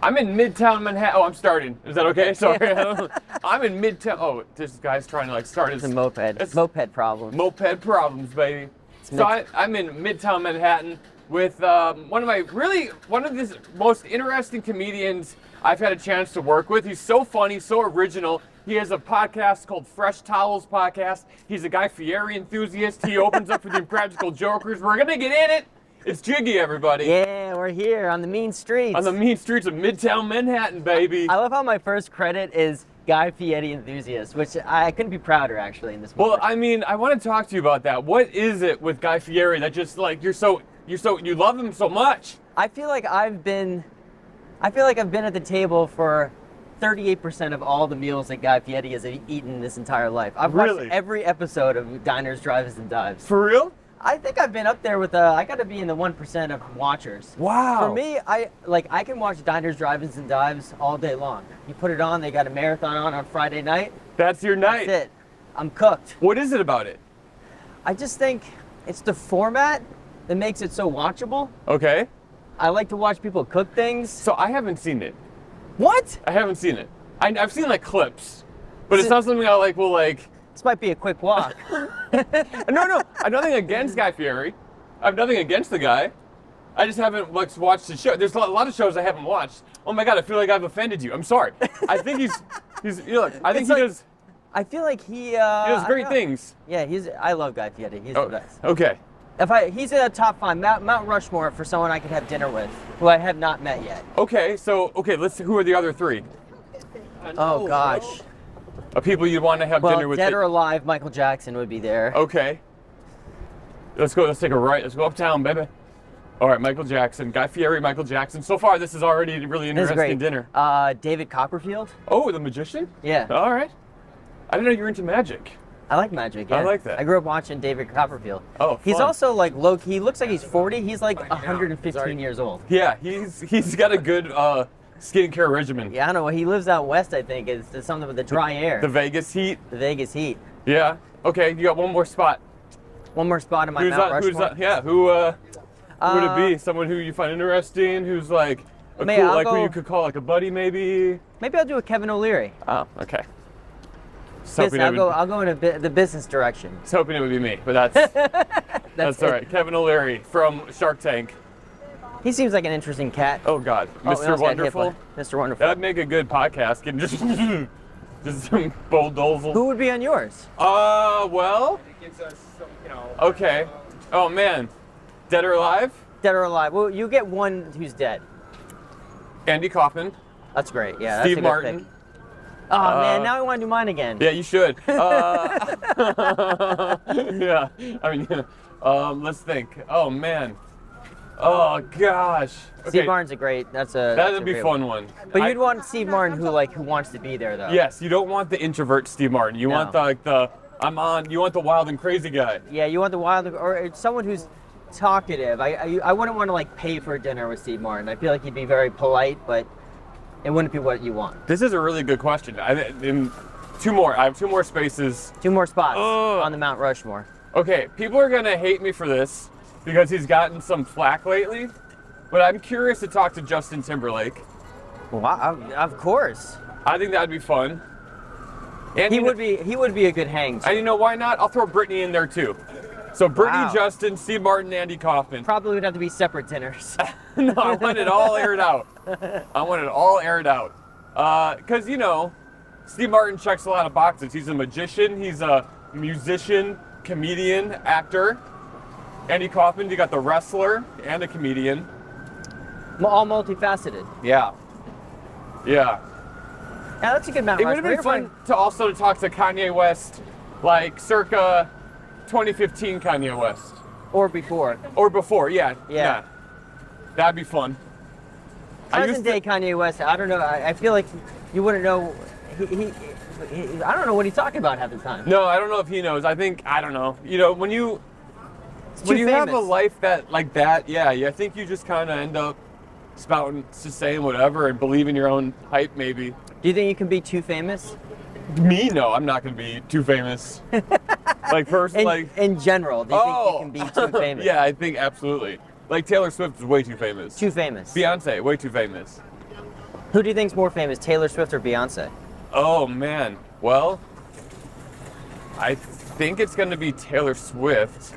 I'm in Midtown Manhattan. Oh, I'm starting. Is that okay? Sorry. I'm in Midtown. Oh, this guy's trying to like start his... It's a moped. It's moped problems. Moped problems, baby. So I'm in Midtown Manhattan with one of the most interesting comedians I've had a chance to work with. He's so funny, so original. He has a podcast called Fresh Towels Podcast. He's a Guy Fieri enthusiast. He opens up for the Impractical Jokers. We're going to get in it. It's Jiggy, everybody. Yeah, we're here on the mean streets. On the mean streets of Midtown Manhattan, baby. I love how my first credit is Guy Fieri enthusiast, which I couldn't be prouder, actually, in this moment. Well, I mean, I want to talk to you about that. What is it with Guy Fieri that just, like, you love him so much? I feel like I've been at the table for 38% of all the meals that Guy Fieri has eaten this entire life. I've watched every episode of Diners, Drive-Ins, and Dives. For real? I think I've been up there with I got to be in the 1% of watchers. Wow. For me, I can watch Diners, Drive-Ins, and Dives all day long. You put it on, they got a marathon on Friday night. That's your night. That's it. I'm cooked. What is it about it? I just think it's the format that makes it so watchable. Okay. I like to watch people cook things. So I haven't seen it. What? I haven't seen it. I've seen like will like. This might be a quick walk. No, I've nothing against Guy Fieri. I've nothing against the guy. I just haven't watched the show. There's a lot of shows I haven't watched. Oh my God, I feel like I've offended you. I'm sorry. I think he's I think does. I feel like he does great things. Yeah, I love Guy Fieri. He's the best. Okay. He's in a top 5, Mount Rushmore for someone I could have dinner with, who I have not met yet. Okay, who are the other 3? Oh gosh. People you'd want to have dinner with. Dead or alive, Michael Jackson would be there. Okay. Let's take a right. Let's go uptown, baby. All right, Michael Jackson, Guy Fieri, Michael Jackson. So far, this is already a really interesting dinner. David Copperfield. Oh, the magician? Yeah. All right. I didn't know you were into magic. I like magic, yeah. I like that. I grew up watching David Copperfield. Oh, fun. He's also like he looks like he's 40. He's like 115 years old. Yeah, he's got a good skincare regimen. Yeah, I don't know. He lives out west, I think. It's something with the dry air. The Vegas heat. The Vegas heat. Yeah. Okay, you got one more spot. One more spot in my Mount Rushmore. Who would it be? Someone who you find interesting? Who's like who you could call like a buddy, maybe? Maybe I'll do a Kevin O'Leary. Oh, okay. I'll go in the business direction. I was hoping it would be me, but that's all right. Kevin O'Leary from Shark Tank. He seems like an interesting cat. Oh God, Mr. Wonderful. Mr. Wonderful. That'd make a good podcast. Getting just some bulldozer. Who would be on yours? Well. Okay. Oh man, dead or alive? Dead or alive. Well, you get one who's dead. Andy Kaufman. That's great. Yeah. Steve Martin. Pick. Oh man, now I want to do mine again. Yeah, you should. Yeah. I mean, let's think. Oh man. Oh gosh. Okay. Steve Martin's a great. That'd be a fun one. But you'd want Steve Martin who wants to be there though. Yes, you don't want the introvert Steve Martin. You want you want the wild and crazy guy. Yeah, you want the wild or someone who's talkative. I wouldn't want to pay for dinner with Steve Martin. I feel like he'd be very polite, but it wouldn't be what you want. This is a really good question. I have 2 more spaces. 2 more spots on the Mount Rushmore. Okay, people are gonna hate me for this because he's gotten some flack lately, but I'm curious to talk to Justin Timberlake. Well, of course. I think that'd be fun. And he would be a good hang. And you know why not? I'll throw Brittany in there too. So Brittany, Justin, Steve Martin, Andy Kaufman. Probably would have to be separate dinners. No, I want it all aired out. Because, Steve Martin checks a lot of boxes. He's a magician. He's a musician, comedian, actor. Andy Kaufman, you got the wrestler and a comedian. All multifaceted. Yeah. Yeah. Yeah, that's a good Mount Rushmore. It would have been fun to talk to Kanye West, circa 2015 Kanye West. Or before. Yeah. That'd be fun. Present day Kanye West, I don't know. I feel like you wouldn't know. I don't know what he's talking about half the time. No, I don't know if he knows. I don't know. When you have a life like that, I think you just kind of end up just saying whatever and believing your own hype, maybe. Do you think you can be too famous? Me? No, I'm not going to be too famous. In general, do you think you can be too famous? Yeah, I think absolutely. Taylor Swift is way too famous. Too famous. Beyonce, way too famous. Who do you think's more famous, Taylor Swift or Beyonce? Oh man, well, I think it's going to be Taylor Swift.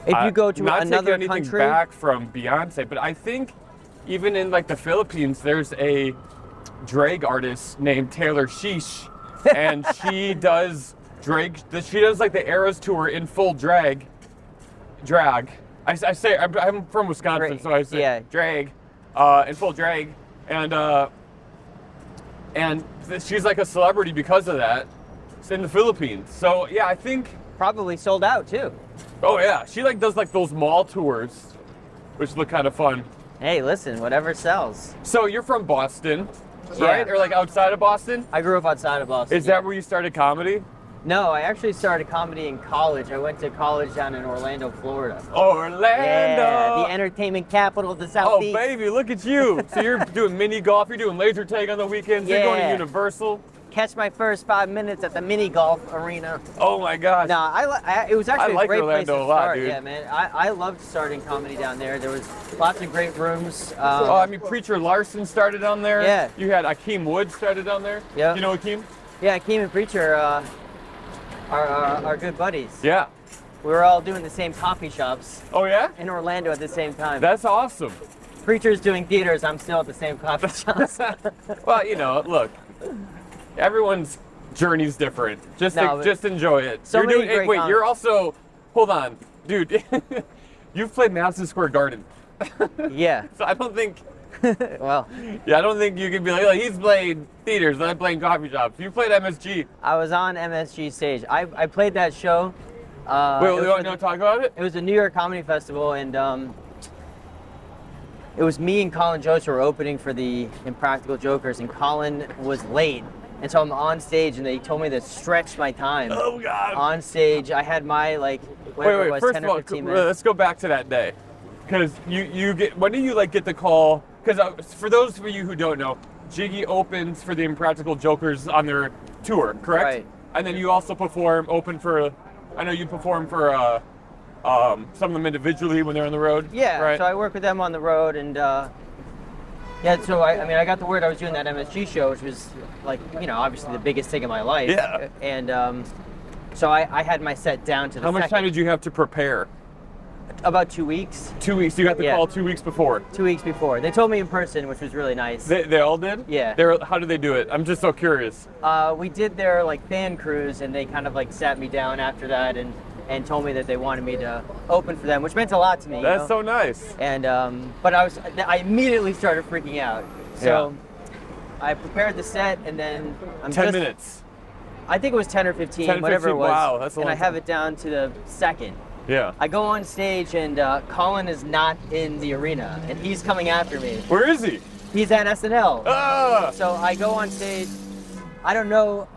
If you go to not another taking anything country, back from Beyonce, but I think even in like the Philippines, there's a drag artist named Taylor Sheesh, and she does drag. She does like the Eras tour in full drag. I say I'm from Wisconsin, so I say drag, in full drag, and she's like a celebrity because of that. It's in the Philippines, so yeah, I think probably sold out too. Oh yeah, she like does like those mall tours, which look kind of fun. Hey, listen, whatever sells. So you're from Boston, right? Or like outside of Boston? I grew up outside of Boston. Is that where you started comedy? No, I actually started comedy in college. I went to college down in Orlando, Florida. Orlando! Yeah, the entertainment capital of the Southeast. Oh baby, look at you. So you're doing mini golf, you're doing laser tag on the weekends, you're going to Universal. Catch my first 5 minutes at the mini golf arena. Oh my gosh. No, it was actually a great Orlando place to a lot, start. dude. Yeah, man. I loved starting comedy down there. There was lots of great rooms. I mean, Preacher Larson started down there. Yeah. You had Akeem Wood started down there. Yeah. You know Akeem? Yeah, Akeem and Preacher are good buddies. Yeah. We were all doing the same coffee shops. Oh yeah? In Orlando at the same time. That's awesome. Preacher's doing theaters. I'm still at the same coffee shops. Well, you know, look, everyone's journey's different. Just enjoy it. So you're also, hold on, dude. You've played Madison Square Garden. Yeah. So I don't think. Well. Yeah, I don't think you can be like, he's played theaters, and I'm playing coffee shops. You played MSG. I was on MSG stage. I played that show. Wait, you want to talk about it? It was a New York Comedy Festival, and it was me and Colin Jost who were opening for the Impractical Jokers, and Colin was late. And so I'm on stage, and they told me to stretch my time. Oh, God. On stage, I had my, like, whatever it was, first 10 of all, or 15 minutes. let's go back to that day. Because when do you, like, get the call? Because for those of you who don't know, Jiggy opens for the Impractical Jokers on their tour, correct? Right. And then you also I know you perform for some of them individually when they're on the road. Yeah, right? So I work with them on the road, and so I got the word I was doing that MSG show, which was like, obviously the biggest thing in my life. Yeah. And so I had my set down to the How much time did you have to prepare? About 2 weeks. 2 weeks. You got the call 2 weeks before. 2 weeks before. They told me in person, which was really nice. They all did? Yeah. How did they do it? I'm just so curious. We did their fan cruise, and they kind of sat me down after that and told me that they wanted me to open for them, which meant a lot to me. That's so nice. And but I immediately started freaking out. So I prepared the set, and then 10 minutes. I think it was 10 or 15, 10, whatever 15, it was. wow, that's a long and I have time. it down to the second. Yeah. I go on stage, and Colin is not in the arena, and he's coming after me. Where is he? He's at SNL. Ah! So I go on stage. I don't know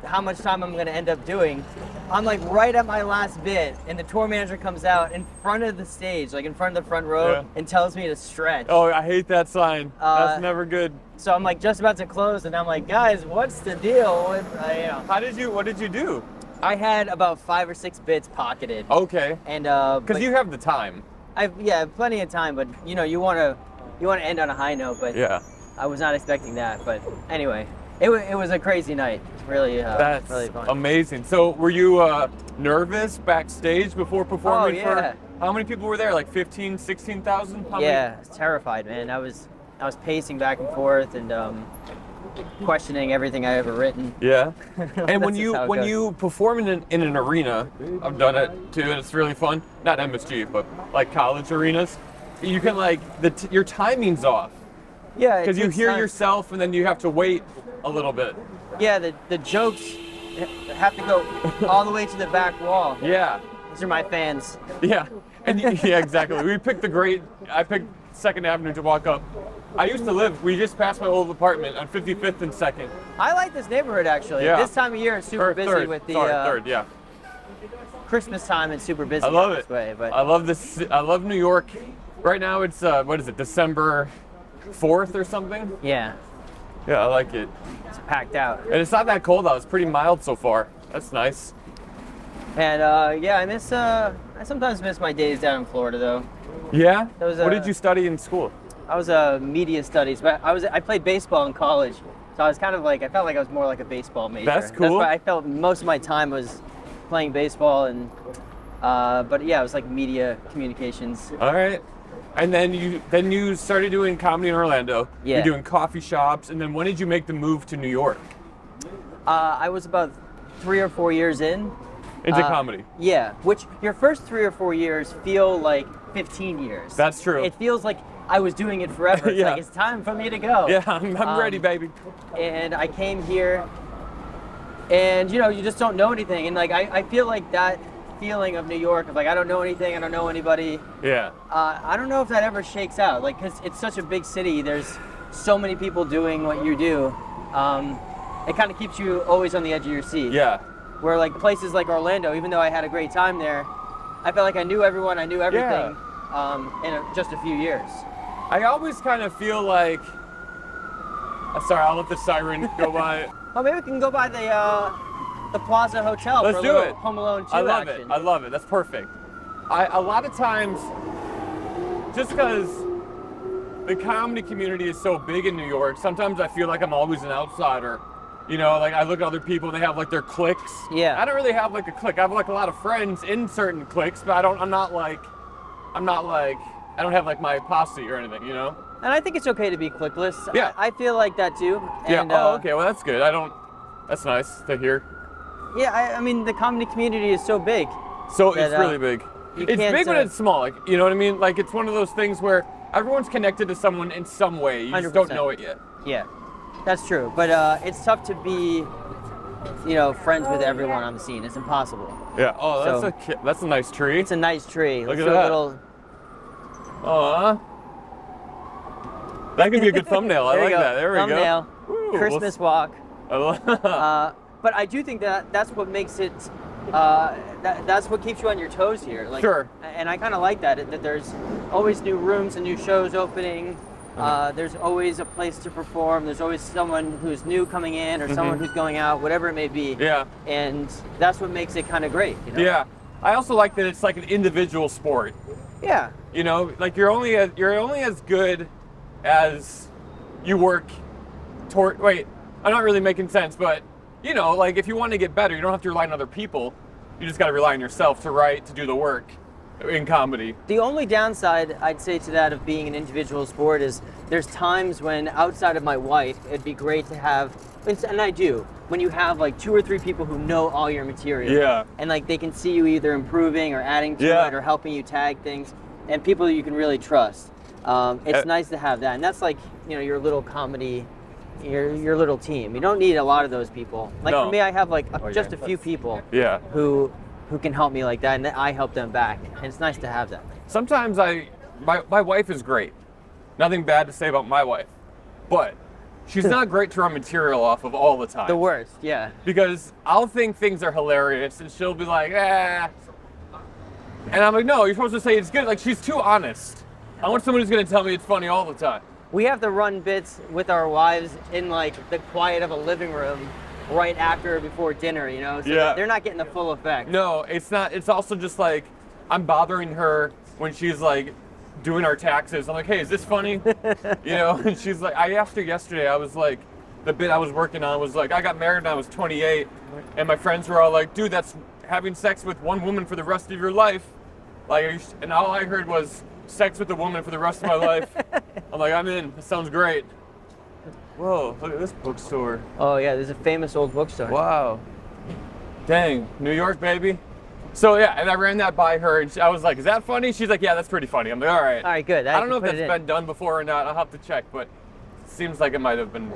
how much time I'm gonna end up doing. I'm right at my last bit, and the tour manager comes out in front of the stage, in front of the front row, and tells me to stretch. Oh, I hate that sign. That's never good. So I'm just about to close, and I'm like, guys, what's the deal? What did you do? I had about 5 or 6 bits pocketed. Okay. And because you have the time. I have plenty of time, but you want to end on a high note, but yeah. I was not expecting that. But anyway, it was a crazy night. Really, that's really fun. Amazing. So were you nervous backstage before performing? Oh, yeah. How many people were there? Like 15, 16,000? Yeah, I was terrified, man. I was pacing back and forth and questioning everything I ever written. Yeah. And when you perform in an arena, I've done it too, and it's really fun. Not MSG, but college arenas. You can your timing's off. Yeah. Because you hear yourself, and then you have to wait a little bit. Yeah, the jokes have to go all the way to the back wall. Yeah. These are my fans. Yeah. And yeah, exactly. I picked 2nd Avenue to walk up. We just passed my old apartment on 55th and 2nd. I like this neighborhood, actually. Yeah. This time of year it's super busy third. with the Third, yeah. Christmas time and super busy. I love it. This way, but I love this. I love New York. Right now it's what is it, December 4th or something? Yeah. Yeah, I like it. It's packed out. And it's not that cold out. It's pretty mild so far. That's nice. And I sometimes miss my days down in Florida though. Yeah? What did you study in school? I was a media studies, but I played baseball in college, so I was kind of like I felt like I was more like a baseball major. That's cool. That's why I felt most of my time was playing baseball, and but yeah, it was like media communications. All right. And then you started doing comedy in Orlando. Yeah. You're doing coffee shops, and then when did you make the move to New York? I was about 3 or 4 years into comedy. Yeah, which your first 3 or 4 years feel like 15 years. That's true. It feels like I was doing it forever. It's Yeah. like it's time for me to go. Yeah, I'm ready, baby. And I came here, and you know, you just don't know anything, and like I feel like that feeling of New York of like I don't know anything, I don't know anybody. Yeah. I don't know if that ever shakes out, like because it's such a big city. There's so many people doing what you do. It kind of keeps you always on the edge of your seat. Yeah. Where like places like Orlando, even though I had a great time there, I felt like I knew everyone, I knew everything in just a few years. I always kind of feel like. Sorry, I'll let the siren go by. Oh, maybe we can go by the Plaza Hotel Let's for a do little it. Home Alone 2 I love action. it. I love it. That's perfect. A lot of times, just because the comedy community is so big in New York, sometimes I feel like I'm always an outsider. You know, like I look at other people, they have like their cliques. Yeah. I don't really have like a clique. I have like a lot of friends in certain cliques, but I don't have like my posse or anything, you know? And I think it's okay to be cliqueless. Yeah. I feel like that too. Yeah. And, Okay. Well, that's good. That's nice to hear. Yeah, I mean, the comedy community is so big. So that, it's really big. you It's can't, big when it's small, like, you know what I mean? Like it's one of those things where everyone's connected to someone in some way. You just don't 100%. know it yet. Yeah, that's true. But it's tough to be, you know, friends with everyone on the scene. It's impossible. Yeah. Oh, So- that's a nice tree. It's a nice tree. Look Let's at do a that. little. Aw. That could be a good thumbnail. I There you like go. that. There we Thumbnail. go. Ooh, Christmas walk. well, But I do think that's what makes it. That's what keeps you on your toes here. Like, Sure. And I kind of like that. That there's always new rooms and new shows opening. There's always a place to perform. There's always someone who's new coming in or someone who's going out, whatever it may be. Yeah. And that's what makes it kind of great. You know? Yeah. I also like that it's like an individual sport. Yeah. You know, like you're only as good as you work toward. Wait, I'm not really making sense, but you know, like if you want to get better, you don't have to rely on other people. You just got to rely on yourself to write, to do the work in comedy. The only downside I'd say to that of being an individual sport is there's times when outside of my wife, it'd be great to have, and I do, when you have like 2 or 3 people who know all your material. Yeah. And like they can see you either improving or adding to Yeah. it or helping you tag things, and people that you can really trust. It's nice to have that, and that's like, you know, your little comedy, your little team. You don't need a lot of those people. Like No. for me, I have like just a few people Yeah. who can help me like that, and then I help them back, and it's nice to have that. Sometimes my wife is great. Nothing bad to say about my wife, but she's not great to run material off of all the time. The worst, yeah. Because I'll think things are hilarious and she'll be like, and I'm like, no, you're supposed to say it's good. Like, she's too honest. I want someone who's gonna tell me it's funny all the time. We have to run bits with our wives in like the quiet of a living room right after or before dinner, you know? So Yeah. they're not getting the full effect. No, it's not. It's also just like, I'm bothering her when she's like doing our taxes. I'm like, hey, is this funny? You know, and she's like, I asked her yesterday, I was like, the bit I was working on was like, I got married when I was 28, and my friends were all like, dude, that's having sex with one woman for the rest of your life. Like, and all I heard was sex with a woman for the rest of my life. I'm like, I'm in. That sounds great. Whoa, look at this bookstore. Oh yeah, there's a famous old bookstore. Wow. Dang, New York, baby. So yeah, and I ran that by her, and I was like, is that funny? She's like, yeah, that's pretty funny. I'm like, all right. All right, good. I don't know if that's been done before or not. I'll have to check, but it seems like it might have been,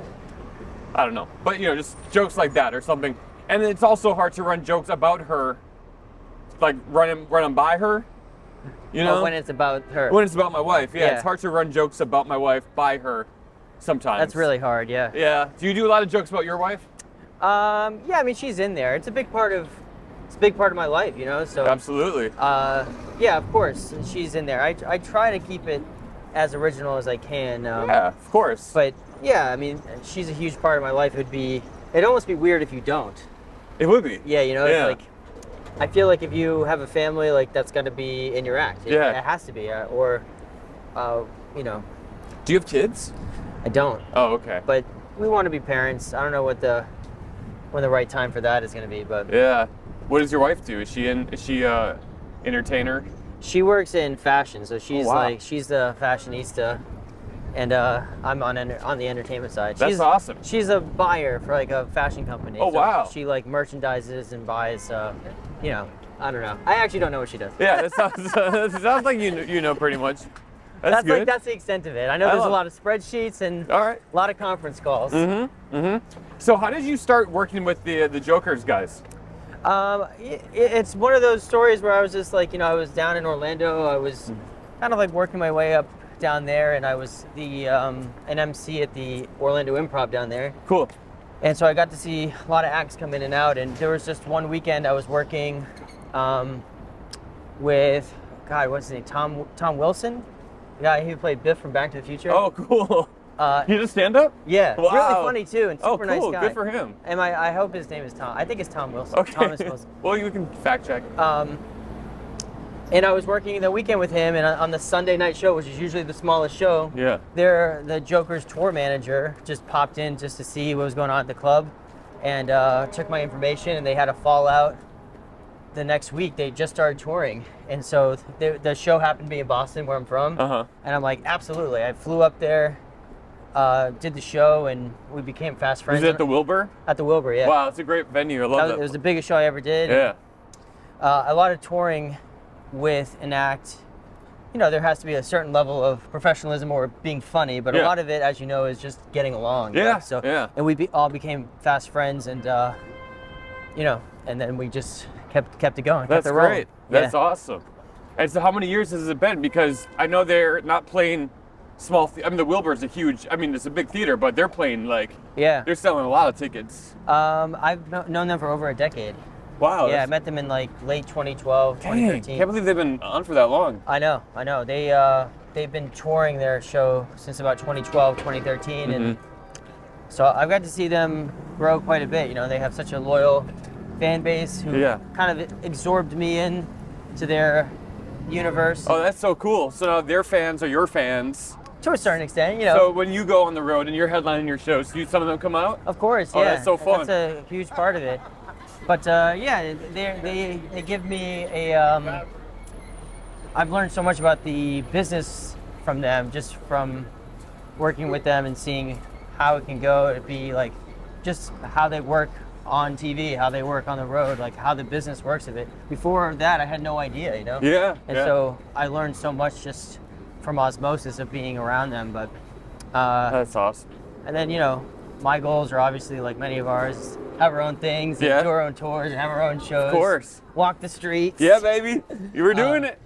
I don't know. But you know, just jokes like that or something. And it's also hard to run jokes about her, like run them by her. You know? when it's about her. When it's about my wife, yeah. Yeah. It's hard to run jokes about my wife by her sometimes. That's really hard, yeah. Yeah. Do you do a lot of jokes about your wife? Yeah, I mean, she's in there. It's a big part of my life, you know? So Absolutely. yeah, of course, she's in there. I try to keep it as original as I can. Yeah, of course. But yeah, I mean, she's a huge part of my life. It'd almost be weird if you don't. It would be. Yeah, you know, Yeah. it's like, I feel like if you have a family, like that's got to be in your act. Yeah. It has to be, you know. Do you have kids? I don't. Oh, okay. But we want to be parents. I don't know when the right time for that is going to be, but Yeah. What does your wife do? Is she entertainer? she works in fashion, so she's wow. she's the fashionista, and I'm on the entertainment side. That's awesome. She's a buyer for like a fashion company. Oh, so wow. She like merchandises and buys, you know, I don't know. I actually don't know what she does. Yeah, that sounds like you know pretty much. That's good. That's the extent of it. I know there's a lot of spreadsheets and All right. a lot of conference calls. So how did you start working with the Jokers guys? It's one of those stories where I was just like, I was down in Orlando. I was kind of like working my way up down there, and I was an MC at the Orlando Improv down there. Cool. And so I got to see a lot of acts come in and out. And there was just one weekend I was working with, God, what's his name? Tom Wilson, the guy who played Biff from Back to the Future. Oh, cool. You just stand up? Yeah, wow. Really funny too, and super cool. nice guy. Good for him. And I hope his name is Tom. I think it's Tom Wilson. Okay. Thomas Wilson. Well, you can fact check. And I was working the weekend with him, and on the Sunday night show, which is usually the smallest show, Yeah. the Joker's tour manager just popped in just to see what was going on at the club, and took my information, and they had a fallout. The next week, they just started touring, and so the show happened to be in Boston, where I'm from, and I'm like, absolutely. I flew up there, did the show, and we became fast friends. Was it at the Wilbur? At the Wilbur, yeah. Wow, it's a great venue. I love that. It was the biggest show I ever did. Yeah. A lot of touring with an act, there has to be a certain level of professionalism or being funny, but a lot of it, as you know, is just getting along. Yeah. So, yeah. And we all became fast friends, and and then we just kept it going. That's kept it rolling. great. That's awesome. And so, how many years has it been? Because I know they're not playing small. The Wilbur's a huge. It's a big theater, but they're playing they're selling a lot of tickets. I've known them for over a decade. Wow. Yeah, I met them in like late 2012, 2013. Can't believe they've been on for that long. I know. They've been touring their show since about 2012, 2013, and so I've got to see them grow quite a bit. They have such a loyal fan base who kind of absorbed me in to their universe. Oh, that's so cool. So now their fans are your fans. To a certain extent, So when you go on the road and you're headlining your shows, do some of them come out? Of course, yeah. Oh, that's so fun. That's a huge part of it. But they give me a. I've learned so much about the business from them, just from working with them and seeing how it can go. To be like, just how they work on TV, how they work on the road, like how the business works of it. Before that, I had no idea, Yeah. And so I learned so much just from osmosis of being around them. But that's awesome. And then my goals are obviously like many of ours. Have our own things, do our own tours, and have our own shows. Of course. Walk the streets. Yeah, baby. You were doing it.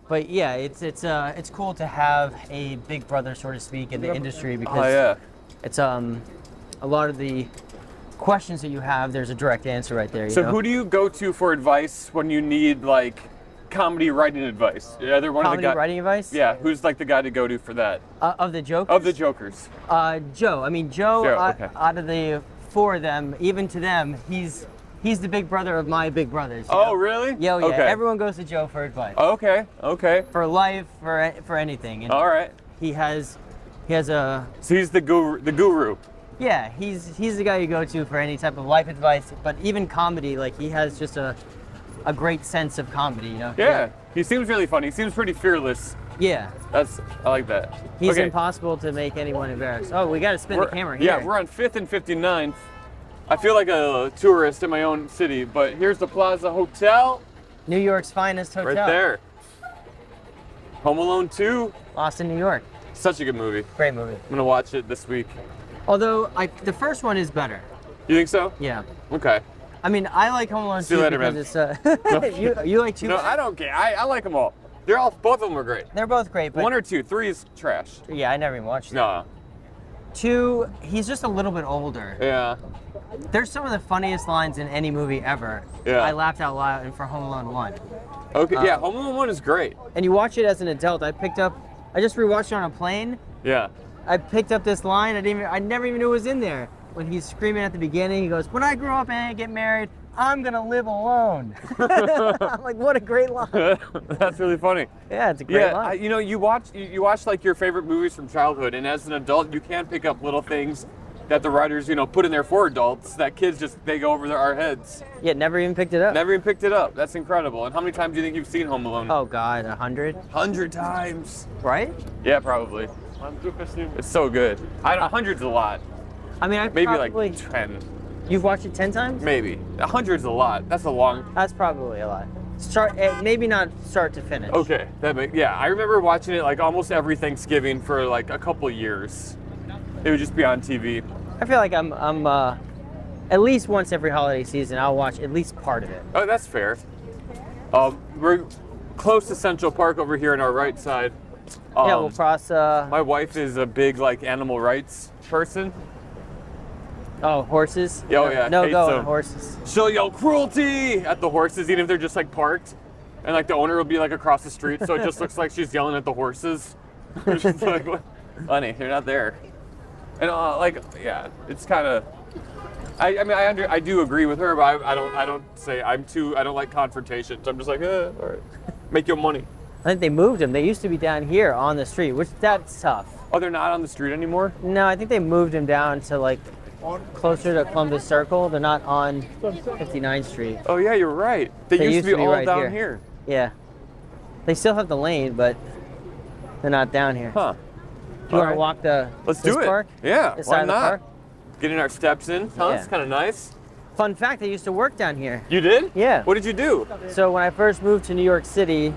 But yeah, it's cool to have a big brother, so to speak, in the industry, because it's a lot of the questions that you have, there's a direct answer right there. So who do you go to for advice when you need comedy writing advice? Yeah, they're one comedy of the writing advice? Yeah, who's the guy to go to for that? Of the Jokers? Of the Jokers. Joe. Joe, okay. Out of the four of them, even to them, he's the big brother of my big brothers. Oh, really? Yeah, Okay. Everyone goes to Joe for advice. Okay. For life, for anything. And all right. He has a. So he's the guru. Yeah, he's the guy you go to for any type of life advice, but even comedy, he has just a great sense of comedy, Yeah, he seems really funny. He seems pretty fearless. Yeah. I like that. He's impossible to make anyone embarrassed. Oh, we got to spin the camera here. Yeah, we're on 5th and 59th. I feel like a tourist in my own city, but here's the Plaza Hotel. New York's finest hotel. Right there. Home Alone 2. Lost in New York. Such a good movie. Great movie. I'm going to watch it this week. Although, the first one is better. You think so? Yeah. Okay. I like Home Alone 2 See you later, because man. it's you like 2? No, I don't care. I like them all. Both of them are great. They're both great, but 1 or 2, 3 is trash. Yeah, I never even watched it. No. 2, he's just a little bit older. Yeah. There's some of the funniest lines in any movie ever. Yeah. I laughed out loud and for Home Alone 1. Okay, yeah, Home Alone 1 is great. And you watch it as an adult. I just rewatched it on a plane. Yeah. I picked up this line. I never even knew it was in there. When he's screaming at the beginning, he goes, "When I grow up and I get married, I'm gonna live alone. I'm like, what a great line. That's really funny. Yeah, it's a great line. You watch like your favorite movies from childhood, and as an adult, you can pick up little things that the writers, put in there for adults that kids they go over our heads. Yeah, never even picked it up. Never even picked it up. That's incredible. And how many times do you think you've seen Home Alone? Oh God, 100. 100 times. Right? Yeah, probably. It's so good. 100's a lot. I mean, maybe like 10. You've watched it 10 times? Maybe. 100's a lot. That's a long. That's probably a lot. Maybe not start to finish. Okay. I remember watching it like almost every Thanksgiving for like a couple years. It would just be on TV. I feel like I'm at least once every holiday season, I'll watch at least part of it. Oh, that's fair. We're close to Central Park over here on our right side. Yeah, we'll cross. My wife is a big like animal rights person. Oh, horses? Oh yeah. No go on horses. She'll yell cruelty at the horses, even if they're just like parked, and like the owner will be like across the street, so it just looks like she's yelling at the horses. She's like, what? Honey, they're not there. And it's kind of. I do agree with her, but I don't like confrontations. I'm just like, all right, make your money. I think they moved them. They used to be down here on the street, which that's tough. Oh, they're not on the street anymore? No, I think they moved them down to like closer to Columbus Circle. They're not on 59th Street. Oh yeah, you're right. They used to be all right down here. Yeah. They still have the lane, but they're not down here. Huh. Do you want to walk Let's do it. Park? Yeah, this why side of the not? park? Getting our steps in, huh? Yeah. It's kind of nice. Fun fact, I used to work down here. You did? Yeah. What did you do? So when I first moved to New York City,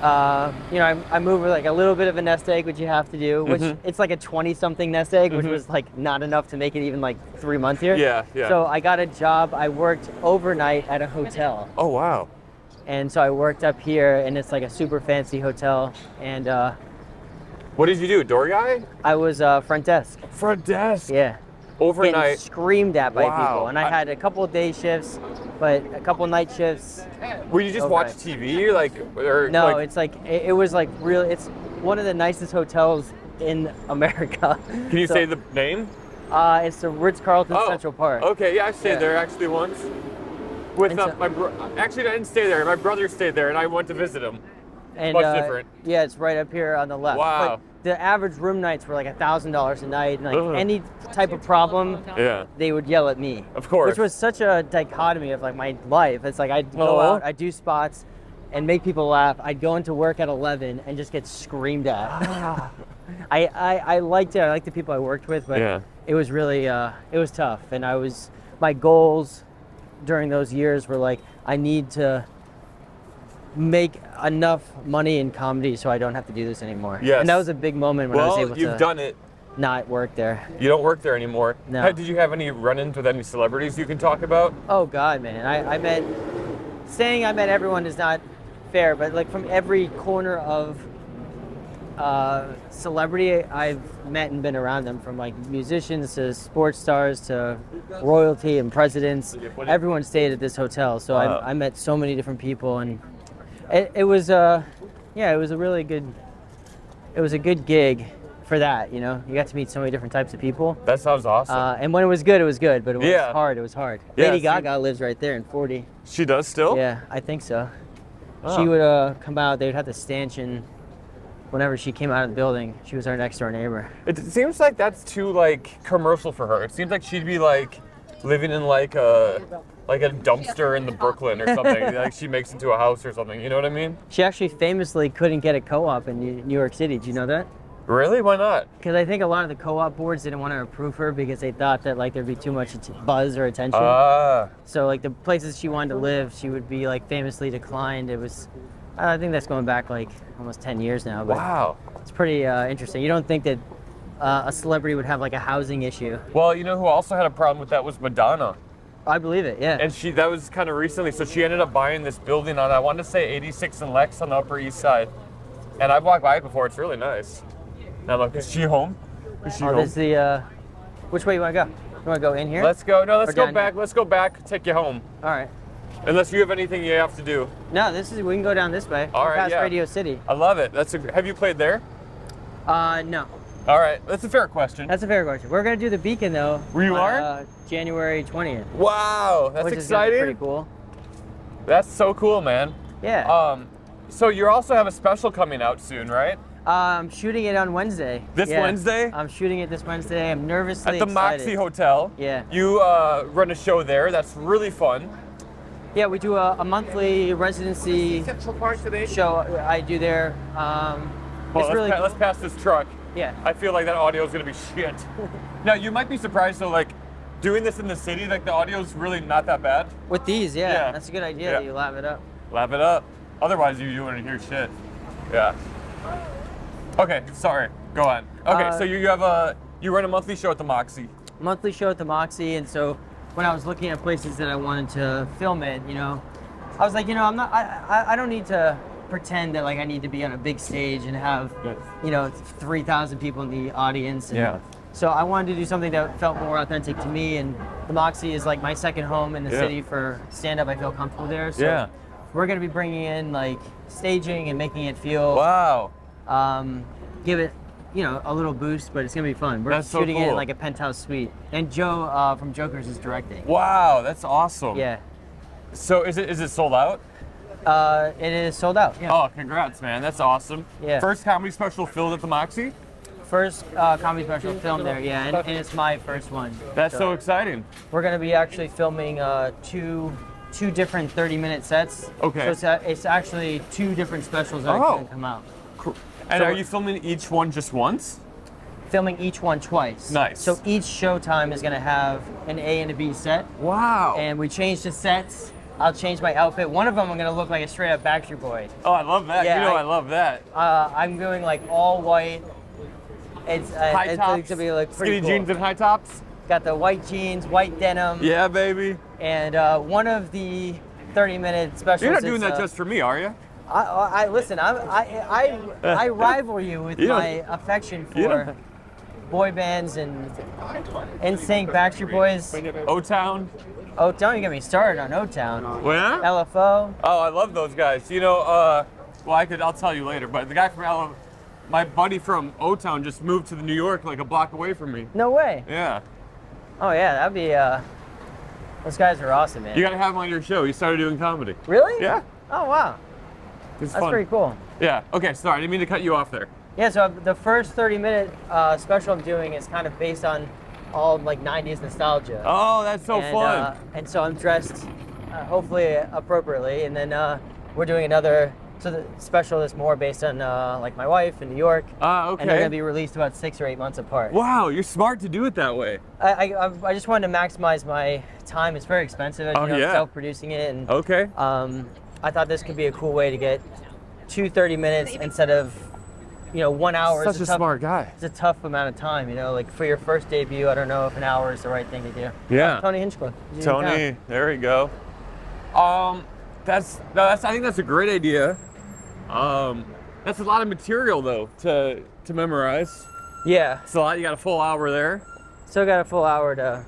I moved with like a little bit of a nest egg, which you have to do, which it's like a 20-something nest egg, which was like not enough to make it even like 3 months here. Yeah. So I got a job. I worked overnight at a hotel. Oh, wow. And so I worked up here, and it's like a super fancy hotel. And what did you do, door guy? I was front desk. Front desk? Yeah. Overnight? Getting screamed at by Wow. people. And I had a couple of day shifts, but a couple night shifts. Were you just watch TV? No, it's like, it was like real, it's one of the nicest hotels in America. Can you say the name? It's the Ritz-Carlton Central Park. Okay, yeah, I stayed there actually once. With actually, I didn't stay there. My brother stayed there, and I went to visit him. And, much different. Yeah, it's right up here on the left. Wow. But the average room nights were like $1,000 a night, and like any type of problem, they would yell at me. Of course. Which was such a dichotomy of like my life. It's like I'd go out, I'd do spots, and make people laugh. I'd go into work at 11 and just get screamed at. I liked it. I liked the people I worked with, but it was really it was tough. And my goals during those years were like, I need to make enough money in comedy so I don't have to do this anymore. Yes. And that was a big moment when I was able to you've done it. Not work there. You don't work there anymore. No. Did you have any run-ins with any celebrities you can talk about? Oh God, man. I met everyone is not fair, but like from every corner of celebrity I've met and been around them, from like musicians to sports stars to royalty and presidents. Everyone stayed at this hotel, so I met so many different people, and it was a really good, it was a good gig for that, you got to meet so many different types of people. That sounds awesome. And when it was good, but when it was hard. Yeah, Lady Gaga lives right there in 40. She does still? Yeah, I think so. She would come out, they would have the stanchion whenever she came out of the building. She was our next door neighbor. It seems like that's too like commercial for her. It seems like she'd be like living in like a dumpster in the Brooklyn or something. Like she makes into a house or something. You know what I mean? She actually famously couldn't get a co-op in New York City. Did you know that? Really? Why not? Because I think a lot of the co-op boards didn't want to approve her because they thought that like there'd be too much buzz or attention. So like the places she wanted to live, she would be like famously declined. It was, I think that's going back like almost 10 years now. But wow. It's pretty interesting. You don't think that a celebrity would have like a housing issue? Well, you know who also had a problem with that was Madonna. I believe it, yeah. And that was kind of recently, so she ended up buying this building on, I want to say 86 and Lex on the Upper East Side. And I've walked by it before, it's really nice. And I'm like, is she home? Is she home? This is the, which way you want to go? You want to go in here? Let's go, no, let's go back, here? let's go back, take you home. All right. Unless you have anything you have to do. No, we can go down this way. All right, past Radio City. I love it. Have you played there? No. All right, that's a fair question. That's a fair question. We're gonna do the Beacon though. You on, are? January 20th. Wow, that's which exciting. Is pretty cool. That's so cool, man. Yeah. So you also have a special coming out soon, right? I'm shooting it on Wednesday. This Wednesday? I'm shooting it this Wednesday. I'm nervously at the excited. Moxie Hotel. Yeah. You run a show there. That's really fun. Yeah, we do a monthly residency show I do there. It's really cool. Let's pass this truck. Yeah. I feel like that audio is gonna be shit. Now you might be surprised though, like doing this in the city, like the audio is really not that bad. With these, Yeah. that's a good idea. Yeah. You lap it up. Lap it up. Otherwise you wouldn't hear shit. Yeah. Okay, sorry. Go on. Okay, so you run a monthly show at the Moxie. Monthly show at the Moxie, and so when I was looking at places that I wanted to film it, I was like, I don't need to pretend that like I need to be on a big stage and have 3,000 people in the audience. And so I wanted to do something that felt more authentic to me, and the Moxie is like my second home in the city for stand-up. I feel comfortable there. So we're gonna be bringing in like staging and making it feel give it a little boost, but it's gonna be fun. We're shooting it in like a penthouse suite, and Joe from Jokers is directing. Wow, that's awesome. Yeah. So is it sold out? It is sold out. Yeah. Oh, congrats, man. That's awesome. Yeah. First comedy special filmed at the Moxie? First comedy special filmed there, yeah, and it's my first one. That's so exciting. We're gonna be actually filming two different 30-minute sets. Okay. So it's actually two different specials that are gonna come out. Cool. And are you filming each one just once? Filming each one twice. Nice. So each showtime is gonna have an A and a B set. Wow. And we changed the sets. I'll change my outfit. One of them I'm gonna look like a straight up Backstreet Boy. Oh, I love that. Yeah, I love that. I'm doing like all white. It's high tops, it's gonna be like pretty skinny cool. jeans and high tops. Got the white jeans, white denim. Yeah, baby. And one of the 30-minute specials. You're not doing that just for me, are you? I listen. I rival you with my affection for boy bands and NSYNC, Backstreet Boys. O-Town. Oh, don't even get me started on O-Town. Well, yeah? LFO. Oh, I love those guys. I'll tell you later, but the guy from my buddy from O-Town just moved to New York like a block away from me. No way. Yeah. Oh yeah, that'd be those guys are awesome, man. You gotta have him on your show. He started doing comedy. Really? Yeah. Oh wow. It's That's fun. pretty cool. Yeah. Okay, sorry, I didn't mean to cut you off there. Yeah, so the first 30-minute special I'm doing is kind of based on all like 90s nostalgia. Oh, that's so fun. And so I'm dressed hopefully appropriately, and then we're doing another the special that's more based on like my wife in New York. Okay. And they're gonna be released about 6 or 8 months apart. Wow, you're smart to do it that way. I just wanted to maximize my time. It's very expensive, as you know, self-producing it. And okay. I thought this could be a cool way to get 2 30 minutes instead of 1 hour. Such a smart guy. It's a tough amount of time, like for your first debut. I don't know if an hour is the right thing to do. Yeah. Tony Hinchcliffe. Tony, there we go. I think that's a great idea. That's a lot of material though to memorize. Yeah. It's a lot. You got a full hour there. Still got a full hour to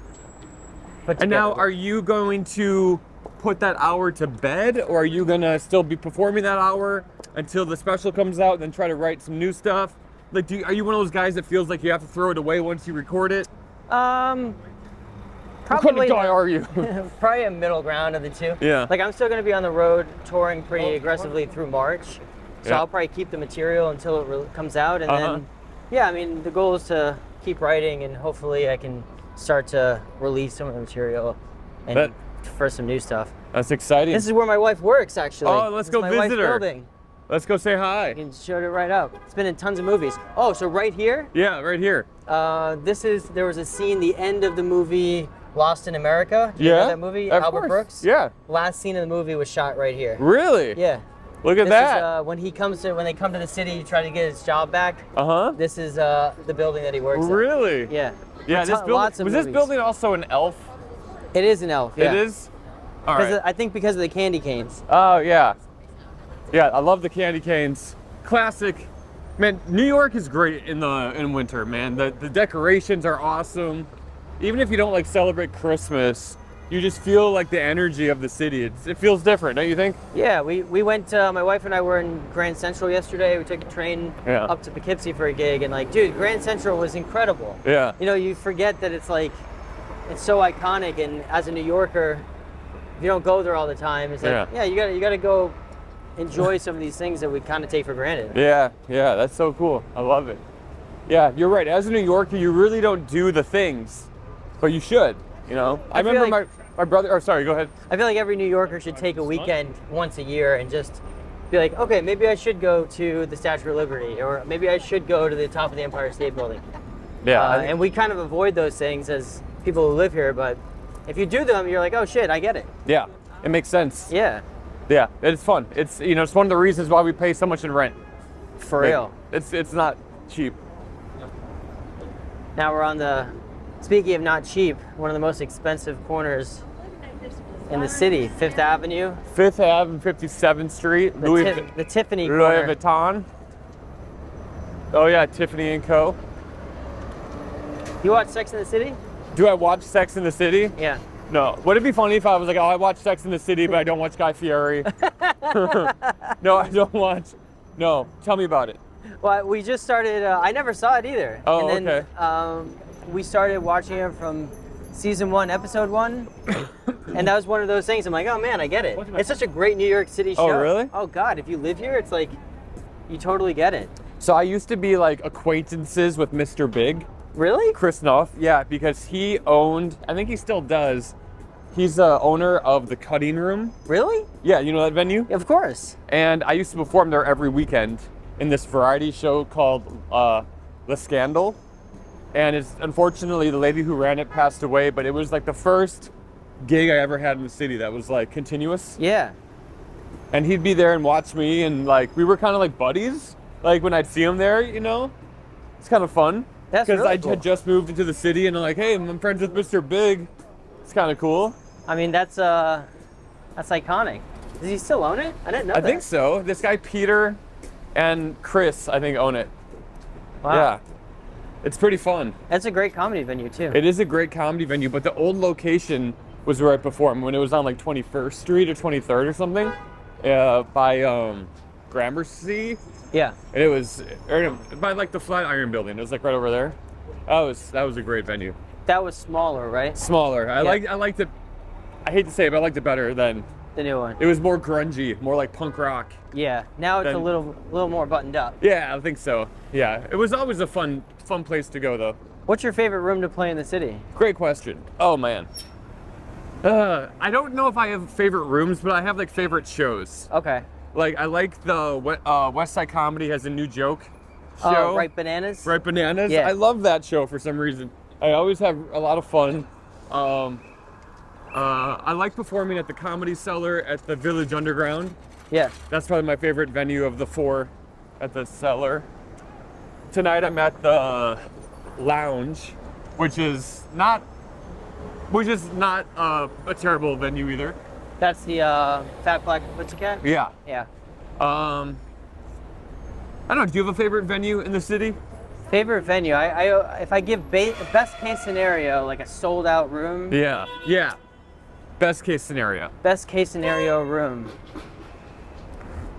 put together. And now, are you going to put that hour to bed, or are you gonna still be performing that hour until the special comes out, and then try to write some new stuff? Like, are you one of those guys that feels like you have to throw it away once you record it? Probably. What kind of guy are you? Probably a middle ground of the two. Yeah. Like I'm still gonna be on the road touring pretty aggressively through March, so I'll probably keep the material until it comes out, and then, yeah, I mean the goal is to keep writing, and hopefully I can start to release some of the material and for some new stuff. That's exciting. This is where my wife works, actually. Oh, let's go visit her. Building. Let's go say hi. You can show it right up. It's been in tons of movies. Oh, so right here? Yeah, right here. There was a scene, the end of the movie Lost in America. Do you know that movie? Of Albert course. Brooks? Yeah. Last scene of the movie was shot right here. Really? Yeah. Look at that. This is, when they come to the city to try to get his job back. This is the building that he works in. Really? Yeah. Yeah, this building, was this building also an elf? It is an elf, yeah. It is? All right. I think because of the candy canes. Oh, yeah. Yeah, I love the candy canes. Classic. Man, New York is great in winter, man. The decorations are awesome. Even if you don't like celebrate Christmas, You just feel like the energy of the city. It feels different, don't you think? Yeah, we went, my wife and I were in Grand Central yesterday. We took a train up to Poughkeepsie for a gig, and like, dude, Grand Central was incredible. Yeah. You know, you forget that it's like, it's so iconic, and as a New Yorker, if you don't go there all the time, it's like, yeah, you gotta go enjoy some of these things that we kind of take for granted. Yeah, that's so cool. I love it. Yeah, you're right. As a New Yorker, you really don't do the things, but you should, you know? I remember like, my brother, oh, sorry, go ahead. I feel like every New Yorker should take a weekend once a year and just be like, okay, maybe I should go to the Statue of Liberty, or maybe I should go to the top of the Empire State Building. Yeah. And we kind of avoid those things as people who live here, but if you do them, you're like, oh shit, I get it. Yeah, it makes sense. Yeah. Yeah, it's fun. It's, you know, it's one of the reasons why we pay so much in rent. For real. It's not cheap. Now we're on the, speaking of not cheap, one of the most expensive corners in the city, Fifth Avenue. 5th Ave and 57th Street. The Tiffany corner. Louis Vuitton. Oh yeah, Tiffany & Co. You watch Sex and the City? Do I watch Sex and the City? Yeah. No. Would it be funny if I was like, oh, I watch Sex and the City, but I don't watch Guy Fieri? No, I don't watch. No. Tell me about it. Well, we just started, I never saw it either. Oh, and then, okay. We started watching it from season 1, episode 1. And that was one of those things, I'm like, oh man, I get it. It's such a great New York City show. Oh, really? Oh God, if you live here, it's like, you totally get it. So I used to be like acquaintances with Mr. Big. Really? Chris Nuff, yeah, because he owned, I think he still does, he's the owner of the Cutting Room. Really? Yeah, you know that venue? Of course. And I used to perform there every weekend in this variety show called The Scandal. And it's unfortunately the lady who ran it passed away, but it was like the first gig I ever had in the city that was like continuous. Yeah. And he'd be there and watch me, and like we were kind of like buddies. Like when I'd see him there, you know, it's kind of fun. That's because really I cool. had just moved into the city, and I'm like, hey, I'm friends with Mr. Big. It's kind of cool. I mean, that's iconic. Does he still own it? I didn't know that. I think so. This guy Peter and Chris, I think, own it. Wow. Yeah. It's pretty fun. That's a great comedy venue too. It is a great comedy venue, but the old location was where I performed when it was on like 21st Street or 23rd or something, by Gramercy. Yeah. And it was by like the Flatiron Building. It was like right over there. That was a great venue. That was smaller, right? Smaller. I liked it. I hate to say it, but I liked it better than the new one. It was more grungy, more like punk rock. Yeah. Now it's a little more buttoned up. Yeah, I think so. Yeah. It was always a fun place to go though. What's your favorite room to play in the city? Great question. Oh man. I don't know if I have favorite rooms, but I have like favorite shows. Okay. Like I like the West Side Comedy has a new joke show. Right Bananas? Right Bananas. Yeah. I love that show for some reason. I always have a lot of fun. I like performing at the Comedy Cellar at the Village Underground. Yeah. That's probably my favorite venue of the 4 at the Cellar. Tonight I'm at the Lounge, which is not a terrible venue either. That's the Fat Black Pussycat? Yeah. Yeah. I don't know, do you have a favorite venue in the city? Favorite venue? If I give best case scenario, like a sold out room. Yeah. Best case scenario. Best case scenario room.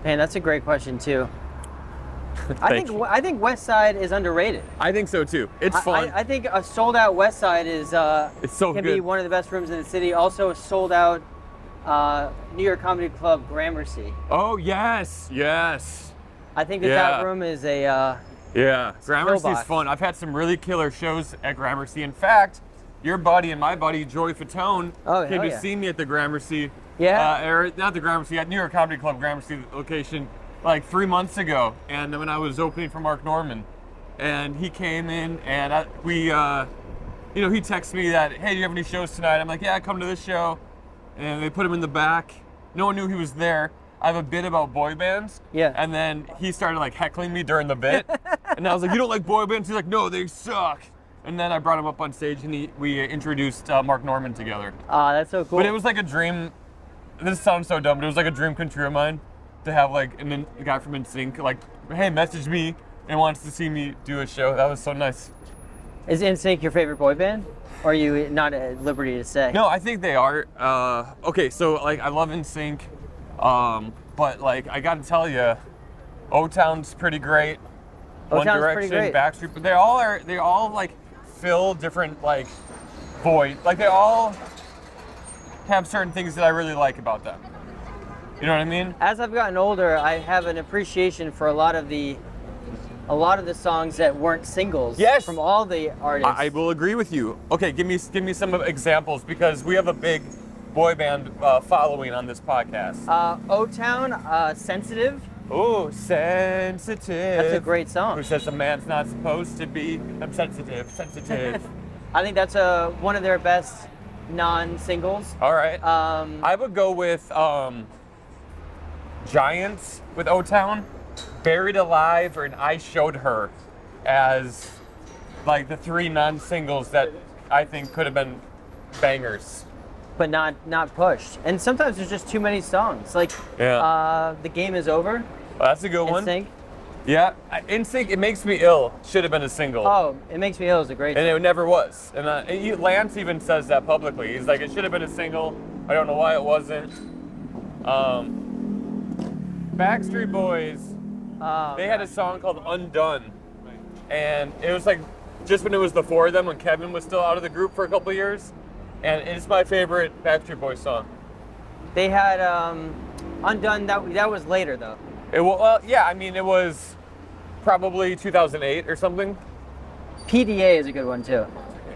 Man, that's a great question too. I think West Side is underrated. I think so too. It's fun. I think a sold out West Side is it's so can good. be one of the best rooms in the city. Also a sold out New York Comedy Club Gramercy. Oh yes. I think that room is a yeah. Gramercy's fun. I've had some really killer shows at Gramercy. In fact, your buddy and my buddy Joey Fatone came to see me at the Gramercy. Yeah. Or not the Gramercy, at New York Comedy Club Gramercy location like 3 months ago. And when I was opening for Mark Norman, and he came in and he texted me that, hey, do you have any shows tonight? I'm like, yeah, come to this show. And they put him in the back. No one knew he was there. I have a bit about boy bands. Yeah. And then he started like heckling me during the bit. And I was like, you don't like boy bands? He's like, no, they suck. And then I brought him up on stage and we introduced Mark Norman together. That's so cool. But it was like a dream. This sounds so dumb, but it was like a dream come true of mine to have like a guy from NSYNC like, hey, message me and wants to see me do a show. That was so nice. Is NSYNC your favorite boy band? Or are you not at liberty to say? No, I think they are. Okay, so like I love NSYNC, but like I gotta tell you, O-Town's pretty great. One O-Town's Direction, pretty great. Backstreet, but they all like fill different like voids. Like they all have certain things that I really like about them. You know what I mean? As I've gotten older, I have an appreciation for a lot of the songs that weren't singles. Yes. From all the artists. I will agree with you. Okay, give me some examples because we have a big boy band following on this podcast. O-Town, Sensitive. Oh, sensitive. That's a great song. Who says a man's not supposed to be? I'm sensitive. I think that's one of their best non-singles. All right. I would go with Giants with O-Town, Buried Alive, and I Showed Her as like the 3 non-singles that I think could have been bangers. But not pushed. And sometimes there's just too many songs. Like, The Game Is Over. Well, that's a good one. NSYNC. Yeah, NSYNC, It Makes Me Ill should have been a single. Oh, It Makes Me Ill is a great song. And it never was. And Lance even says that publicly. He's like, it should have been a single. I don't know why it wasn't. Backstreet Boys, they had a song called Undone. And it was like just when it was the 4 of them, when Kevin was still out of the group for a couple of years. And it's my favorite Backstreet Boys song. They had Undone, that was later though. It was probably 2008 or something. PDA is a good one too.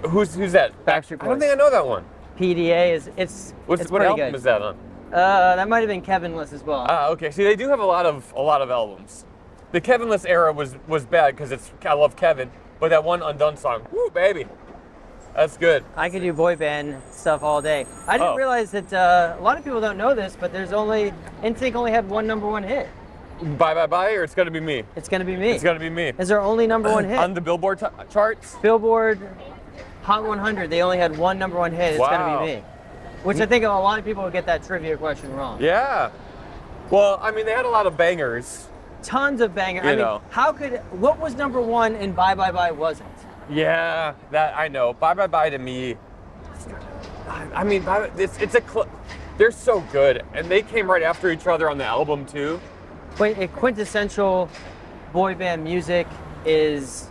Who's that? Backstreet Boys. I don't think I know that one. PDA it's What pretty album good. is that on? That might have been Kevinless as well. Okay. See, they do have a lot of albums. The Kevinless era was bad because I love Kevin, but that one Undone song, woo baby, that's good. I could do boy band stuff all day. I didn't realize that a lot of people don't know this, but NSYNC only had one #1 hit. Bye Bye Bye, or It's Gonna Be Me. It's Gonna Be Me. It's Gonna Be Me. Is their only #1 hit on the Billboard charts? Billboard Hot 100. They only had one #1 hit. It's Gonna Be Me. Which I think a lot of people would get that trivia question wrong. Yeah. Well, I mean, they had a lot of bangers. Tons of bangers. You know. What was #1 and Bye Bye Bye wasn't? Yeah, that I know. Bye Bye Bye to me. I mean, they're so good, and they came right after each other on the album too. But quintessential boy band music is,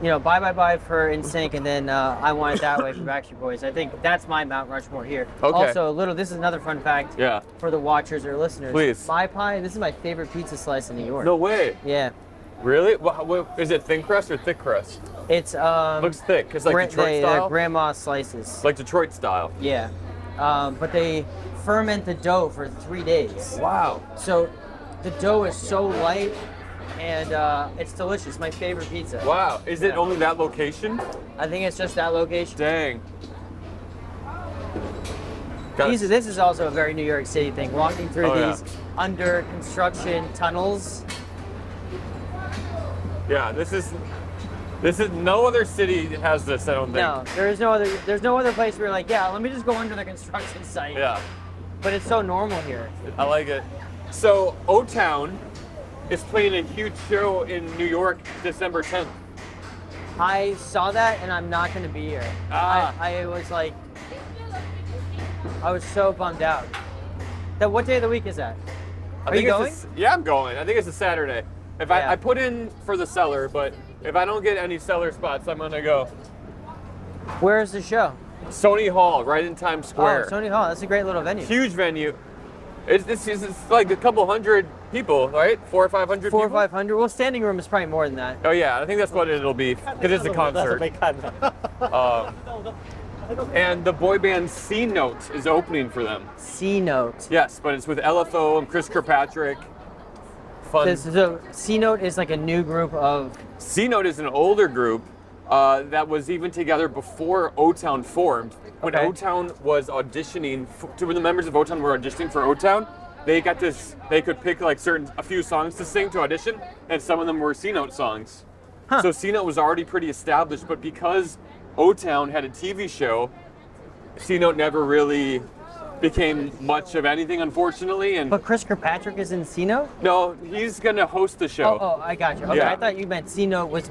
Bye Bye Bye for NSYNC, and then I Want It That Way for Backstreet Boys. I think that's my Mount Rushmore here. Okay. Also, this is another fun fact for the watchers or listeners. Please. My Pie, this is my favorite pizza slice in New York. No way. Yeah. Really? Is it thin crust or thick crust? It's looks thick. It's like Detroit style. They're grandma slices. Like Detroit style. Yeah. But they ferment the dough for 3 days. Wow. So the dough is so light, and it's delicious. My favorite pizza. Wow. Is it only that location? I think it's just that location. Dang. This is also a very New York City thing. Walking through these under construction tunnels. Yeah, this is no other city has this, I don't think. No, there's no other place where you're like, yeah, let me just go under the construction site. Yeah. But it's so normal here. I like it. So O-Town is playing a huge show in New York December 10th. I saw that and I'm not gonna be here. I was so bummed out. What day of the week is that? Are you going? Yeah, I'm going. I think it's a Saturday. I put in for the cellar, but if I don't get any cellar spots, I'm gonna go. Where is the show? Sony Hall, right in Times Square. Oh, Sony Hall. That's a great little venue. Huge venue. It's like a couple hundred people, right? 400 or 500 people? 400 or 500. Well, standing room is probably more than that. Oh yeah, I think that's what it'll be because it's a concert. And the boy band C Note is opening for them. C Note. Yes, but it's with LFO and Chris Kirkpatrick. Fun. So C Note is like a new group of. C Note is an older group that was even together before O-Town formed. When O-Town was auditioning, when the members of O-Town were auditioning for O-Town, they could pick like a few songs to sing to audition, and some of them were C Note songs. Huh. So C Note was already pretty established, but because O-Town had a TV show, C Note never really became much of anything, unfortunately. But Chris Kirkpatrick is in C Note? No, he's gonna host the show. Oh, I got you. Okay, yeah. I thought you meant C Note was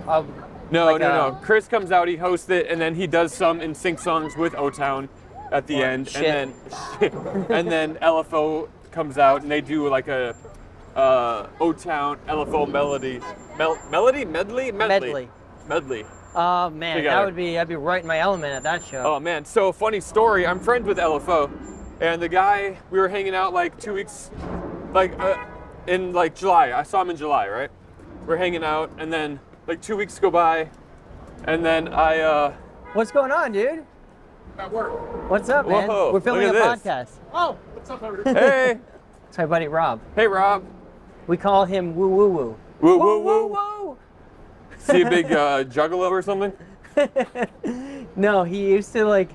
No, no. Chris comes out, he hosts it, and then he does some NSYNC songs with O-Town at the end. Shit. And then and then LFO comes out, and they do like a O-Town LFO medley. Oh man, Together. I'd be right in my element at that show. Oh man, so funny story. I'm friends with LFO, and the guy, we were hanging out like 2 weeks, in like July. I saw him in July, right? We're hanging out, and then like 2 weeks go by, and then What's going on, dude? at work. What's up, man? Whoa, We're filming a look at podcast. Oh, what's up, everybody? Hey, It's my buddy Rob. hey Rob. We call him Woo Woo Woo. Woo woo woo. Woo. See a big juggalo or something? No, he used to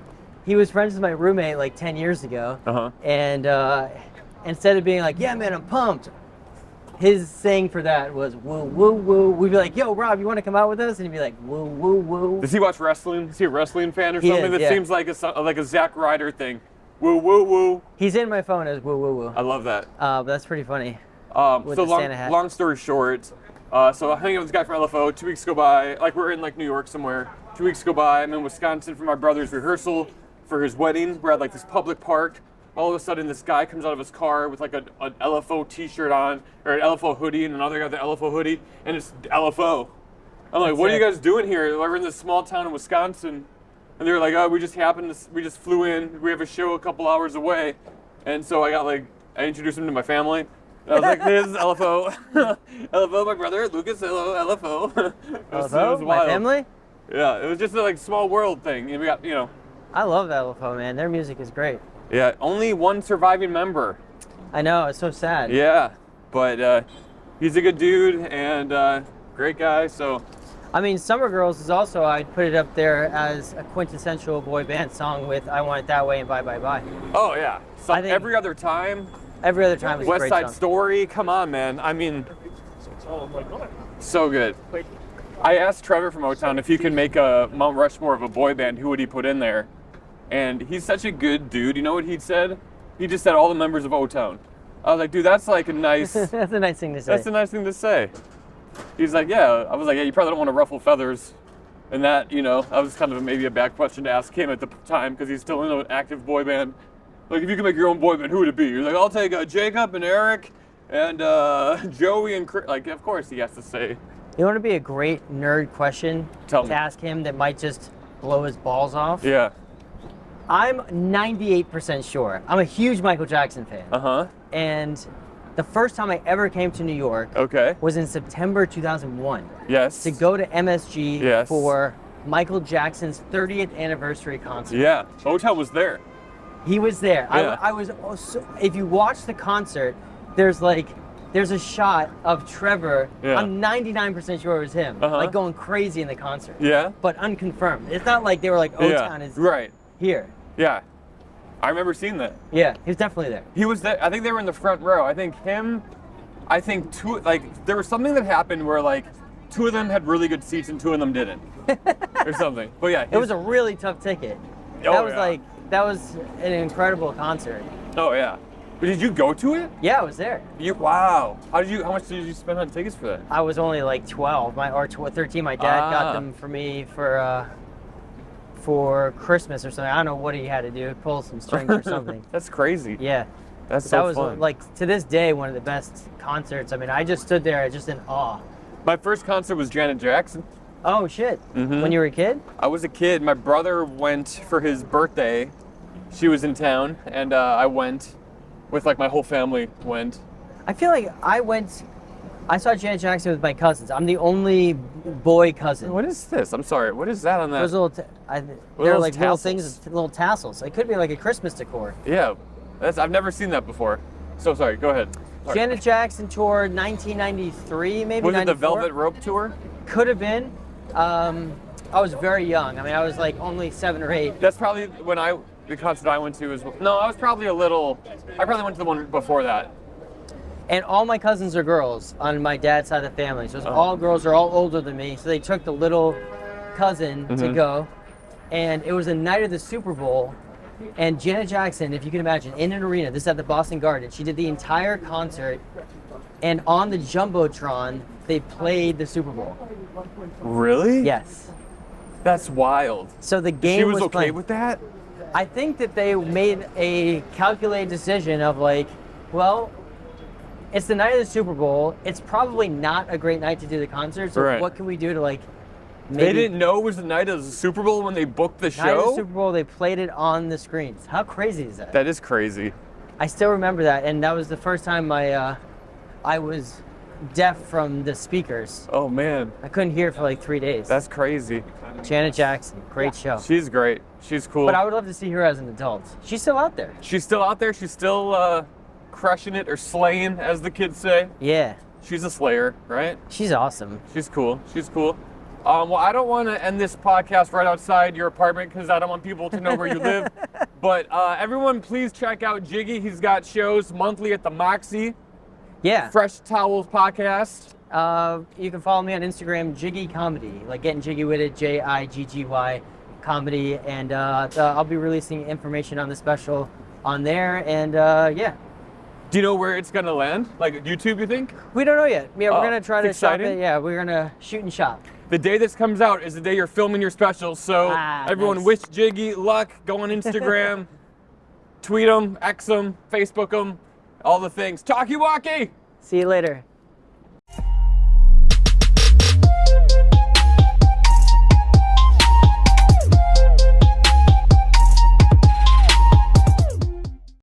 he was friends with my roommate like 10 years ago. Uh-huh. And instead of being like, yeah, man, I'm pumped, his saying for that was woo, woo, woo. We'd be like, yo, Rob, you want to come out with us? And he'd be like, woo, woo, woo. Does he watch wrestling? Is he a wrestling fan or He something? is, That yeah. seems like a Zack Ryder thing. Woo, woo, woo. He's in my phone as woo, woo, woo. I love that. But that's pretty funny. With So the Santa hat. long story short, so I'm hanging out with this guy from LFO. 2 weeks go by, like we're in like New York somewhere. 2 weeks go by, I'm in Wisconsin for my brother's rehearsal for his wedding. We're at like this public park. All of a sudden, this guy comes out of his car with like an LFO t-shirt on, or an LFO hoodie, and another guy with the LFO hoodie, and it's LFO. I'm like, what are you guys doing here? We're in this small town in Wisconsin. And they were like, oh, we just flew in. We have a show a couple hours away. And so I introduced him to my family. And I was like, this is LFO. LFO, my brother, Lucas, hello, LFO. It was LFO, my wild. family? Yeah, it was just a like small world thing. And we got, I love LFO, man. Their music is great. yeah, only one surviving member. I know, it's so sad. Yeah, but he's a good dude and great guy, so. I mean, Summer Girls is also, I'd put it up there as a quintessential boy band song with I Want It That Way and Bye Bye Bye. Oh, yeah. So I think- every other time, Every other time is a West great Side song. Story, come on, man. I mean, So I'm like, oh, so good. wait. I asked Trevor from O-Town if he could make a Mount Rushmore of a boy band, who would he put in there? And he's such a good dude. You know what he said? He just said all the members of O-Town. I was like, dude, that's like a nice, That's a nice thing to say. that's a nice thing to say. He's like, yeah. I was like, yeah, you probably don't want to ruffle feathers. And that, I was kind of maybe a bad question to ask him at the time because he's still in an active boy band. Like, if you could make your own boy band, who would it be? He's like, I'll take Jacob and Eric and Joey and Chris. Like, of course he has to say. You want to be a great nerd question Tell to me. ask him that might just blow his balls off? Yeah. I'm 98% sure. I'm a huge Michael Jackson fan. Uh-huh. And the first time I ever came to New York Okay. was in September 2001 Yes. to go to MSG Yes. for Michael Jackson's 30th anniversary concert. Yeah. O-Town was there. He was there. Yeah. I was also, if you watch the concert, there's a shot of Trevor. Yeah. I'm 99% sure it was him, Uh-huh. like going crazy in the concert. Yeah. But unconfirmed. It's not like they were like, Yeah. O-Town is Right. here. Yeah. I remember seeing that. Yeah, he was definitely there. He was there. I think they were in the front row. I think two, there was something that happened where like two of them had really good seats and two of them didn't. Or something. But yeah. It was a really tough ticket. Oh, That was an incredible concert. Oh yeah. But did you go to it? Yeah, I was there. Wow. How much did you spend on tickets for that? I was only like 12, or 13. My dad got them for me for Christmas or something. I don't know what he had to do, pull some strings or something. That's crazy. Yeah. That's But so that was fun. like to this day one of the best concerts. I mean, I just stood there just in awe. My first concert was Janet Jackson. Oh shit! Mhm. When you were a kid? I was a kid. My brother went for his birthday. She was in town, and I went with like my whole family went. I feel like I saw Janet Jackson with my cousins. I'm the only boy cousin. What is this? I'm sorry. What is that on that? Those little, they're those like little tassels? things, little tassels. It could be like a Christmas decor. Yeah, I've never seen that before. So sorry. Go ahead. Sorry. Janet Jackson toured 1993, maybe Was it 94. the Velvet Rope tour? Could have been. I was very young. I mean, I was like only 7 or 8. That's probably the concert I went to as well. No, I was probably I probably went to the one before that. And all my cousins are girls on my dad's side of the family. So it's all girls are all older than me. So they took the little cousin to go. And it was the night of the Super Bowl. And Janet Jackson, if you can imagine, in an arena, this is at the Boston Garden, she did the entire concert, and on the Jumbotron, they played the Super Bowl. Really? Yes. That's wild. So the game She was okay playing. with that? I think that they made a calculated decision of like, well, it's the night of the Super Bowl. It's probably not a great night to do the concert. So Right. what can we do to like? They didn't know it was the night of the Super Bowl when they booked the Night of the show? Super Bowl, they played it on the screens. How crazy is that? That is crazy. I still remember that, and that was the first time I was deaf from the speakers. Oh man, I couldn't hear for like 3 days. that's crazy. Janet Jackson, great show. She's great. She's cool. But I would love to see her as an adult. She's still out there. She's still out there. She's still crushing it, or slaying, as the kids say. Yeah, She's a slayer, right? she's awesome. She's cool. She's cool. Well, I don't want to end this podcast right outside your apartment because I don't want people to know where you live. But everyone, please check out Jiggy. He's got shows monthly at the Moxie. Yeah. Fresh Towels Podcast. You can follow me on Instagram, Jiggy Comedy, like getting jiggy with it, Jiggy Comedy, and I'll be releasing information on the special on there, and yeah. Do you know where it's gonna land? Like YouTube, you think? We don't know yet. Yeah, we're gonna try to shop exciting. it. Yeah, we're gonna shoot and shop. The day this comes out is the day you're filming your special. So everyone, nice. wish Jiggy luck. Go on Instagram, tweet him, X him, Facebook him, all the things. Talkie walkie. See you later.